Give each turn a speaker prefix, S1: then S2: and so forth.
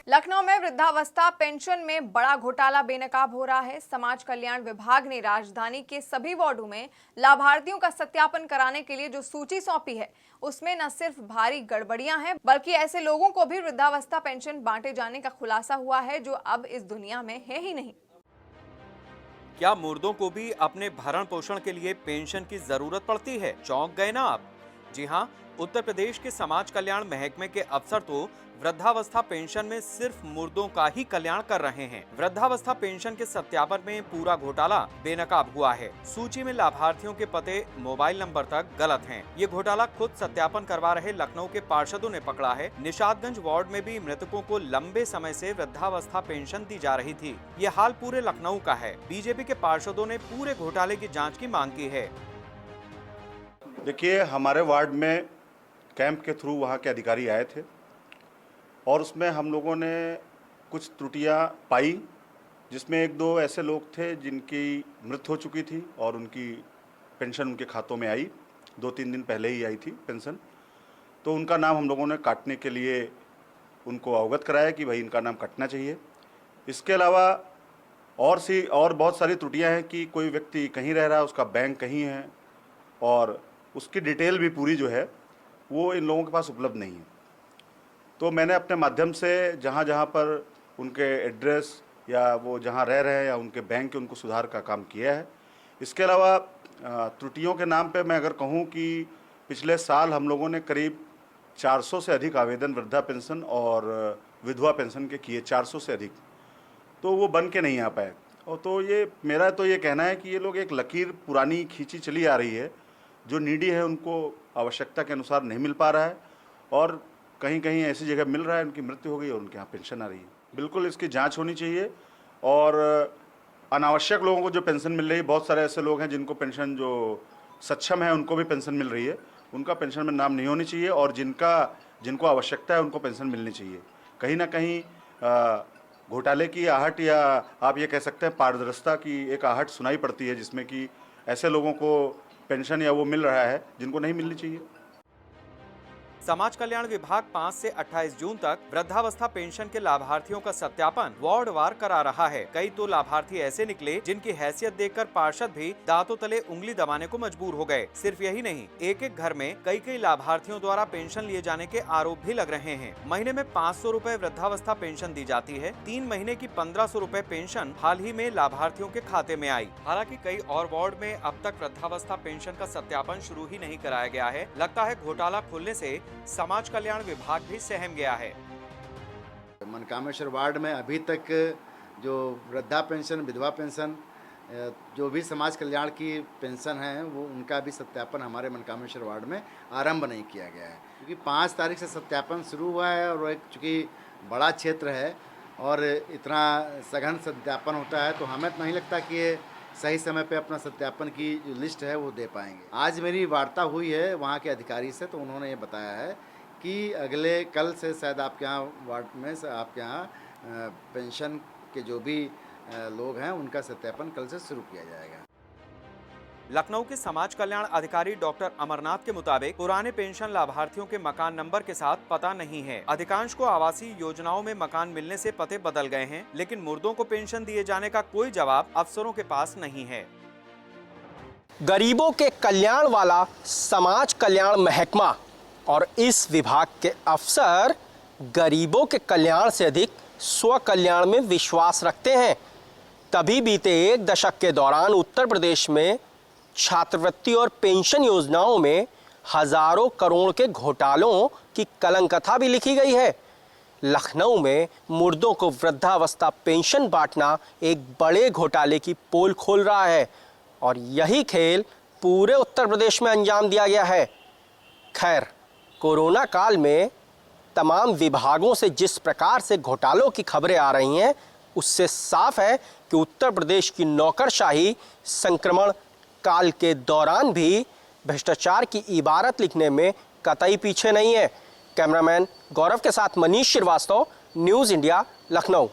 S1: लखनऊ में वृद्धावस्था पेंशन में बड़ा घोटाला बेनकाब हो रहा है। समाज कल्याण विभाग ने राजधानी के सभी वार्डों में लाभार्थियों का सत्यापन कराने के लिए जो सूची सौंपी है, उसमें न सिर्फ भारी गड़बड़ियां हैं, बल्कि ऐसे लोगों को भी वृद्धावस्था पेंशन बांटे जाने का खुलासा हुआ है जो अब इस दुनिया में है ही नहीं।
S2: क्या मुर्दों को भी अपने भरण पोषण के लिए पेंशन की जरूरत पड़ती है? चौंक गए ना आप? जी हाँ, उत्तर प्रदेश के समाज कल्याण महकमे के अफसर तो वृद्धावस्था पेंशन में सिर्फ मुर्दों का ही कल्याण कर रहे हैं। वृद्धावस्था पेंशन के सत्यापन में पूरा घोटाला बेनकाब हुआ है। सूची में लाभार्थियों के पते, मोबाइल नंबर तक गलत हैं। ये घोटाला खुद सत्यापन करवा रहे लखनऊ के पार्षदों ने पकड़ा है। निशादगंज वार्ड में भी मृतकों को लंबे समय से वृद्धावस्था पेंशन दी जा रही थी। ये हाल पूरे लखनऊ का है। बीजेपी के पार्षदों ने पूरे घोटाले की जाँच की मांग की है।
S3: देखिए, हमारे वार्ड में कैंप के थ्रू वहाँ के अधिकारी आए थे और उसमें हम लोगों ने कुछ त्रुटियां पाई, जिसमें एक दो ऐसे लोग थे जिनकी मृत्यु हो चुकी थी और उनकी पेंशन उनके खातों में आई। 2-3 दिन पहले ही आई थी पेंशन, तो उनका नाम हम लोगों ने काटने के लिए उनको अवगत कराया कि भाई इनका नाम कटना चाहिए। इसके अलावा और बहुत सारी त्रुटियां हैं कि कोई व्यक्ति कहीं रह रहा है, उसका बैंक कहीं है और उसकी डिटेल भी पूरी जो है वो इन लोगों के पास उपलब्ध नहीं है। तो मैंने अपने माध्यम से जहाँ जहाँ पर उनके एड्रेस या वो जहाँ रह रहे हैं या उनके बैंक के, उनको सुधार का काम किया है। इसके अलावा त्रुटियों के नाम पे मैं अगर कहूँ कि पिछले साल हम लोगों ने करीब 400 से अधिक आवेदन वृद्धा पेंशन और विधवा पेंशन के किए, 400 से अधिक, तो वो बन के नहीं आ पाए। और तो ये मेरा तो ये कहना है कि ये लोग एक लकीर पुरानी खींची चली आ रही है। जो नीडी है उनको आवश्यकता के अनुसार नहीं मिल पा रहा है और कहीं कहीं ऐसी जगह मिल रहा है, उनकी मृत्यु हो गई और उनके यहाँ पेंशन आ रही है। बिल्कुल इसकी जांच होनी चाहिए और अनावश्यक लोगों को जो पेंशन मिल रही है, बहुत सारे ऐसे लोग हैं जिनको पेंशन, जो सक्षम है उनको भी पेंशन मिल रही है, उनका पेंशन में नाम नहीं होनी चाहिए और जिनको आवश्यकता है उनको पेंशन मिलनी चाहिए। कहीं ना कहीं घोटाले की आहट या आप ये कह सकते हैं पारदर्शिता की एक आहट सुनाई पड़ती है, जिसमें कि ऐसे लोगों को पेंशन या वो मिल रहा है जिनको नहीं मिलनी चाहिए।
S2: समाज कल्याण विभाग 5 से 28 जून तक वृद्धावस्था पेंशन के लाभार्थियों का सत्यापन वार्डवार करा रहा है। कई तो लाभार्थी ऐसे निकले जिनकी हैसियत देखकर पार्षद भी दांतों तले उंगली दबाने को मजबूर हो गए। सिर्फ यही नहीं, एक घर में कई लाभार्थियों द्वारा पेंशन लिए जाने के आरोप भी लग रहे हैं। महीने में 500 रूपए वृद्धावस्था पेंशन दी जाती है। 3 महीने की 1500 रूपए पेंशन हाल ही में लाभार्थियों के खाते में आई। हालांकि कई और वार्ड में अब तक वृद्धावस्था पेंशन का सत्यापन शुरू ही नहीं कराया गया है। लगता है घोटाला खुलने से समाज कल्याण विभाग भी सहम गया है।
S4: मनकामेश्वर वार्ड में अभी तक जो वृद्धा पेंशन, विधवा पेंशन, जो भी समाज कल्याण की पेंशन है, वो उनका भी सत्यापन हमारे मनकामेश्वर वार्ड में आरंभ नहीं किया गया है, क्योंकि 5 तारीख से सत्यापन शुरू हुआ है और एक चूँकि बड़ा क्षेत्र है और इतना सघन सत्यापन होता है, तो हमें तो नहीं लगता कि ये सही समय पे अपना सत्यापन की जो लिस्ट है वो दे पाएंगे। आज मेरी वार्ता हुई है वहाँ के अधिकारी से, तो उन्होंने ये बताया है कि अगले कल से शायद आपके यहाँ वार्ड में आपके यहाँ पेंशन के जो भी लोग हैं उनका सत्यापन कल से शुरू किया जाएगा।
S2: लखनऊ के समाज कल्याण अधिकारी डॉक्टर अमरनाथ के मुताबिक पुराने पेंशन लाभार्थियों के मकान नंबर के साथ पता नहीं है। अधिकांश को आवासीय योजनाओं में मकान मिलने से पते बदल गए हैं, लेकिन मुर्दों को पेंशन दिए जाने का कोई जवाब अफसरों के पास नहीं है।
S5: गरीबों के कल्याण वाला समाज कल्याण महकमा और इस विभाग के अफसर गरीबों के कल्याण से अधिक स्व कल्याण में विश्वास रखते हैं। तभी बीते 1 दशक के दौरान उत्तर प्रदेश में छात्रवृत्ति और पेंशन योजनाओं में हजारों करोड़ के घोटालों की कलंकथा भी लिखी गई है। लखनऊ में मुर्दों को वृद्धावस्था पेंशन बांटना एक बड़े घोटाले की पोल खोल रहा है और यही खेल पूरे उत्तर प्रदेश में अंजाम दिया गया है। खैर, कोरोना काल में तमाम विभागों से जिस प्रकार से घोटालों की खबरें आ रही हैं, उससे साफ है कि उत्तर प्रदेश की नौकरशाही संक्रमण काल के दौरान भी भ्रष्टाचार की इबारत लिखने में कतई पीछे नहीं है। कैमरामैन गौरव के साथ मनीष श्रीवास्तव, न्यूज़ इंडिया, लखनऊ।